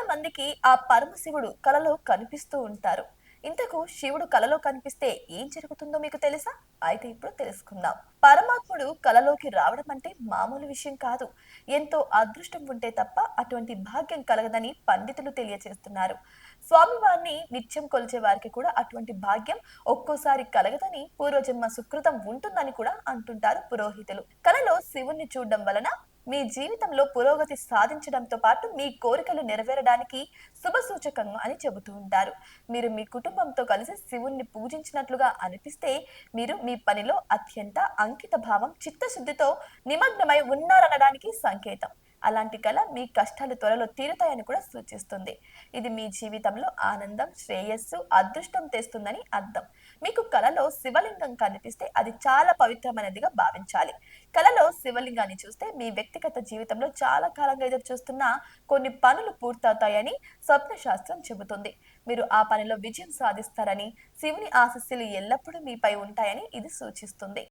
మందికి ఆ పరమశివుడు కలలో కనిపిస్తూ ఉంటారు. ఇంతకు శివుడు కలలో కనిపిస్తే ఏం జరుగుతుందో మీకు తెలుసా? అయితే ఇప్పుడు తెలుసుకుందాం. పరమాత్ముడు కలలోకి రావడం అంటే మామూలు విషయం కాదు. ఎంతో అదృష్టం ఉంటే తప్ప అటువంటి భాగ్యం కలగదని పండితులు తెలియచేస్తున్నారు. స్వామివారిని నిత్యం కొలిచే వారికి కూడా అటువంటి భాగ్యం ఒక్కోసారి కలగదని పూర్వజన్మ సుకృతం ఉంటుందని కూడా అంటుంటారు పురోహితులు. కలలో శివుణ్ణి చూడడం వలన మీ జీవితంలో పురోగతి సాధించడంతో పాటు మీ కోరికలు నెరవేరడానికి శుభసూచకం అని చెబుతూ ఉంటారు. మీరు మీ కుటుంబంతో కలిసి శివుణ్ణి పూజించినట్లుగా అనిపిస్తే మీరు మీ పనిలో అత్యంత అంకిత భావం, చిత్తశుద్ధితో నిమగ్నమై ఉన్నారనడానికి సంకేతం. అలాంటి కళ మీ కష్టాలు త్వరలో తీరుతాయని కూడా సూచిస్తుంది. ఇది మీ జీవితంలో ఆనందం, శ్రేయస్సు, అదృష్టం తెస్తుందని అర్థం. మీకు కలలో శివలింగం కనిపిస్తే అది చాలా పవిత్రమైనదిగా భావించాలి. కలలో శివలింగాన్ని చూస్తే మీ వ్యక్తిగత జీవితంలో చాలా కాలంగా ఎదురు చూస్తున్న కొన్ని పనులు పూర్తవుతాయని స్వప్న శాస్త్రం చెబుతుంది. మీరు ఆ పనిలో విజయం సాధిస్తారని, శివుని ఆశీస్సులు ఎల్లప్పుడూ మీపై ఉంటాయని ఇది సూచిస్తుంది.